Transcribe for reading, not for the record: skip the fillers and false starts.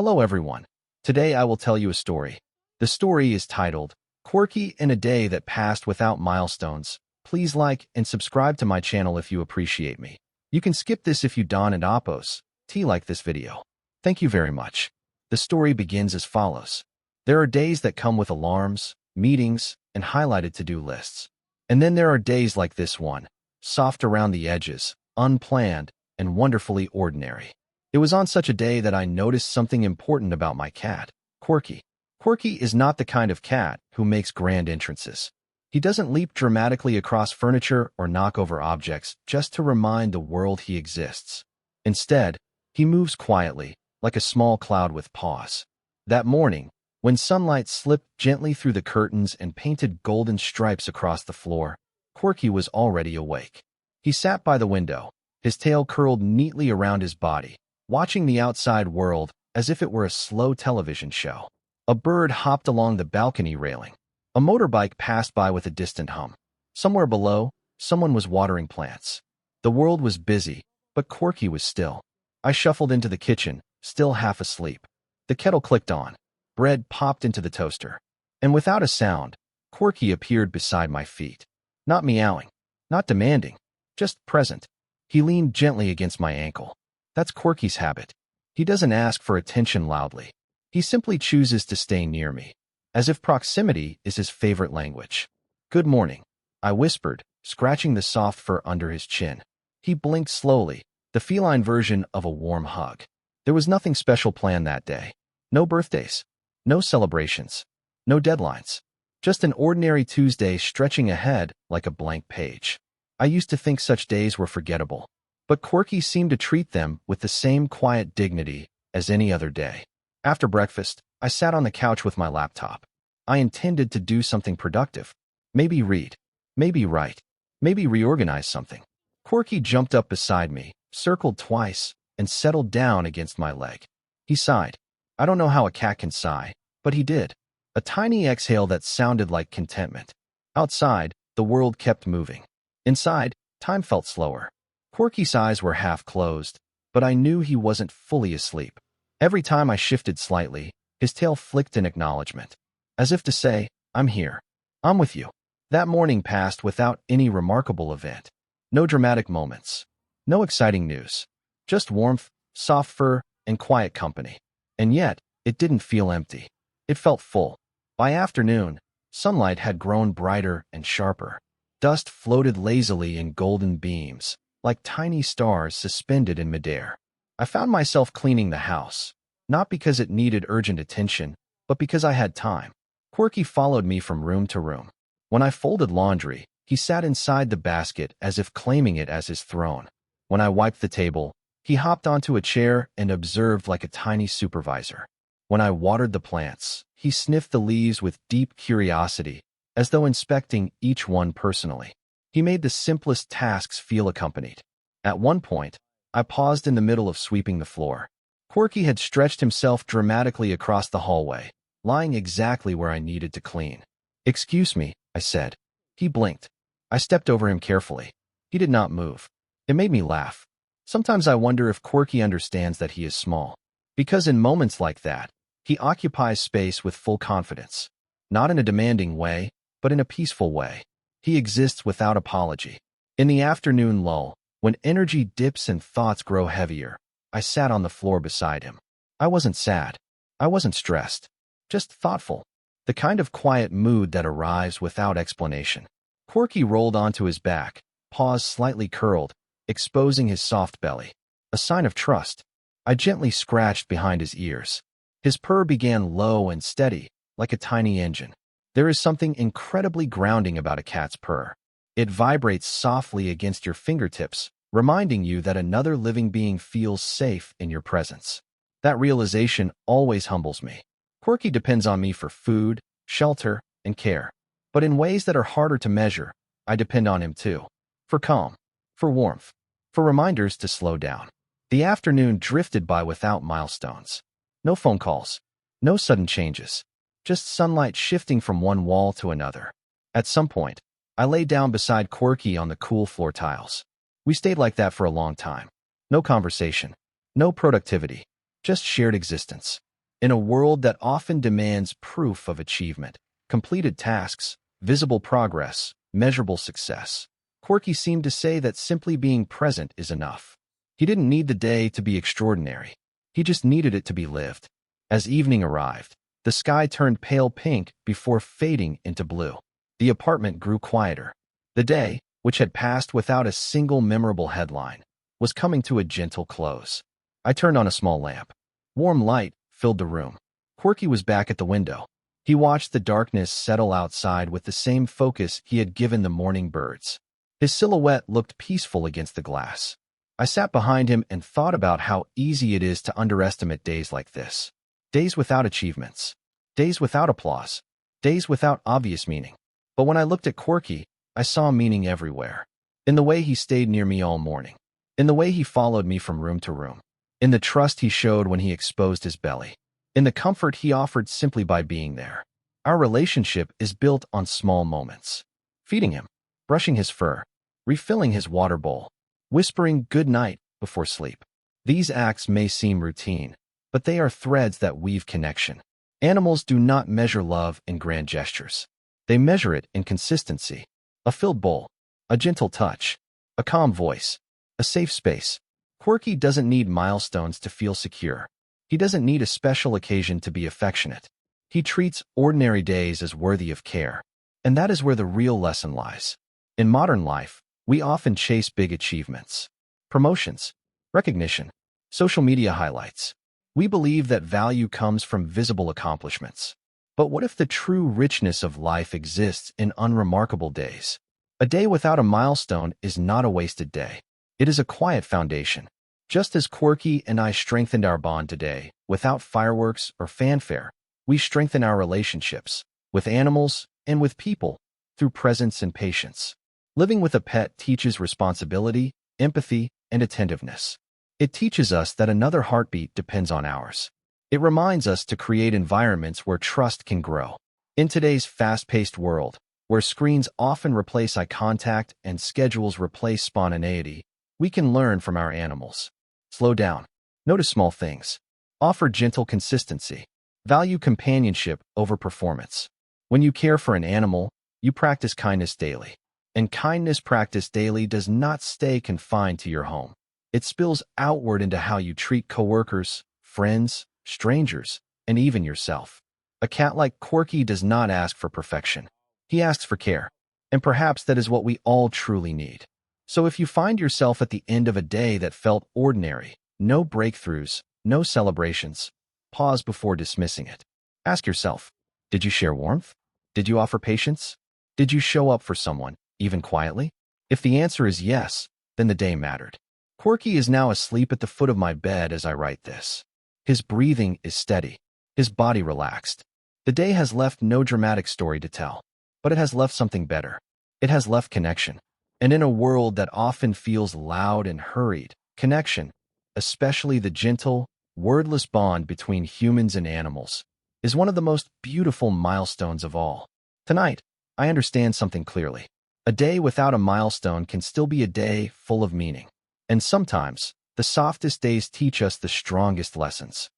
Hello everyone. Today I will tell you a story. The story is titled, Quirky in a Day That Passed Without Milestones. Please like and subscribe to my channel if you appreciate me. You can skip this if you don't and oppose. Like this video. Thank you very much. The story begins as follows. There are days that come with alarms, meetings, and highlighted to-do lists. And then there are days like this one, soft around the edges, unplanned, and wonderfully ordinary. It was on such a day that I noticed something important about my cat, Quirky. Quirky is not the kind of cat who makes grand entrances. He doesn't leap dramatically across furniture or knock over objects just to remind the world he exists. Instead, he moves quietly, like a small cloud with paws. That morning, when sunlight slipped gently through the curtains and painted golden stripes across the floor, Quirky was already awake. He sat by the window, his tail curled neatly around his body, watching the outside world as if it were a slow television show. A bird hopped along the balcony railing. A motorbike passed by with a distant hum. Somewhere below, someone was watering plants. The world was busy, but Quirky was still. I shuffled into the kitchen, still half asleep. The kettle clicked on. Bread popped into the toaster. And without a sound, Quirky appeared beside my feet. Not meowing, not demanding, just present. He leaned gently against my ankle. That's Quirky's habit. He doesn't ask for attention loudly. He simply chooses to stay near me, as if proximity is his favorite language. Good morning, I whispered, scratching the soft fur under his chin. He blinked slowly, the feline version of a warm hug. There was nothing special planned that day. No birthdays, no celebrations, no deadlines. Just an ordinary Tuesday stretching ahead like a blank page. I used to think such days were forgettable, but Quirky seemed to treat them with the same quiet dignity as any other day. After breakfast, I sat on the couch with my laptop. I intended to do something productive. Maybe read, maybe write, maybe reorganize something. Quirky jumped up beside me, circled twice, and settled down against my leg. He sighed. I don't know how a cat can sigh, but he did. A tiny exhale that sounded like contentment. Outside, the world kept moving. Inside, time felt slower. Quirky's eyes were half closed, but I knew he wasn't fully asleep. Every time I shifted slightly, his tail flicked in acknowledgement, as if to say, I'm here. I'm with you. That morning passed without any remarkable event. No dramatic moments. No exciting news. Just warmth, soft fur, and quiet company. And yet, it didn't feel empty. It felt full. By afternoon, sunlight had grown brighter and sharper. Dust floated lazily in golden beams, like tiny stars suspended in midair. I found myself cleaning the house, not because it needed urgent attention, but because I had time. Quirky followed me from room to room. When I folded laundry, he sat inside the basket as if claiming it as his throne. When I wiped the table, he hopped onto a chair and observed like a tiny supervisor. When I watered the plants, he sniffed the leaves with deep curiosity, as though inspecting each one personally. He made the simplest tasks feel accompanied. At one point, I paused in the middle of sweeping the floor. Quirky had stretched himself dramatically across the hallway, lying exactly where I needed to clean. Excuse me, I said. He blinked. I stepped over him carefully. He did not move. It made me laugh. Sometimes I wonder if Quirky understands that he is small. Because in moments like that, he occupies space with full confidence. Not in a demanding way, but in a peaceful way. He exists without apology. In the afternoon lull, when energy dips and thoughts grow heavier, I sat on the floor beside him. I wasn't sad. I wasn't stressed. Just thoughtful. The kind of quiet mood that arrives without explanation. Quirky rolled onto his back, paws slightly curled, exposing his soft belly. A sign of trust. I gently scratched behind his ears. His purr began low and steady, like a tiny engine. There is something incredibly grounding about a cat's purr. It vibrates softly against your fingertips, reminding you that another living being feels safe in your presence. That realization always humbles me. Quirky depends on me for food, shelter, and care. But in ways that are harder to measure, I depend on him too. For calm, for warmth, for reminders to slow down. The afternoon drifted by without milestones. No phone calls, no sudden changes. Just sunlight shifting from one wall to another. At some point, I lay down beside Quirky on the cool floor tiles. We stayed like that for a long time. No conversation, no productivity, just shared existence. In a world that often demands proof of achievement, completed tasks, visible progress, measurable success, Corky seemed to say that simply being present is enough. He didn't need the day to be extraordinary. He just needed it to be lived. As evening arrived, the sky turned pale pink before fading into blue. The apartment grew quieter. The day, which had passed without a single memorable headline, was coming to a gentle close. I turned on a small lamp. Warm light filled the room. Corky was back at the window. He watched the darkness settle outside with the same focus he had given the morning birds. His silhouette looked peaceful against the glass. I sat behind him and thought about how easy it is to underestimate days like this. Days without achievements. Days without applause. Days without obvious meaning. But when I looked at Corky, I saw meaning everywhere. In the way he stayed near me all morning. In the way he followed me from room to room. In the trust he showed when he exposed his belly. In the comfort he offered simply by being there. Our relationship is built on small moments. Feeding him, brushing his fur, refilling his water bowl, whispering good night before sleep. These acts may seem routine, but they are threads that weave connection. Animals do not measure love in grand gestures. They measure it in consistency. A filled bowl, a gentle touch, a calm voice, a safe space. Corky doesn't need milestones to feel secure. He doesn't need a special occasion to be affectionate. He treats ordinary days as worthy of care. And that is where the real lesson lies. In modern life, we often chase big achievements. Promotions, recognition, social media highlights. We believe that value comes from visible accomplishments. But what if the true richness of life exists in unremarkable days? A day without a milestone is not a wasted day. It is a quiet foundation. Just as Corky and I strengthened our bond today, without fireworks or fanfare, we strengthen our relationships, with animals and with people, through presence and patience. Living with a pet teaches responsibility, empathy, and attentiveness. It teaches us that another heartbeat depends on ours. It reminds us to create environments where trust can grow. In today's fast-paced world, where screens often replace eye contact and schedules replace spontaneity, we can learn from our animals. Slow down. Notice small things. Offer gentle consistency. Value companionship over performance. When you care for an animal, you practice kindness daily. And kindness practiced daily does not stay confined to your home. It spills outward into how you treat coworkers, friends, strangers, and even yourself. A cat like Corky does not ask for perfection. He asks for care. And perhaps that is what we all truly need. So if you find yourself at the end of a day that felt ordinary, no breakthroughs, no celebrations, pause before dismissing it. Ask yourself, did you share warmth? Did you offer patience? Did you show up for someone, even quietly? If the answer is yes, then the day mattered. Corky is now asleep at the foot of my bed as I write this. His breathing is steady, his body relaxed. The day has left no dramatic story to tell, but it has left something better. It has left connection. And in a world that often feels loud and hurried, connection, especially the gentle, wordless bond between humans and animals, is one of the most beautiful milestones of all. Tonight, I understand something clearly. A day without a milestone can still be a day full of meaning. And sometimes, the softest days teach us the strongest lessons.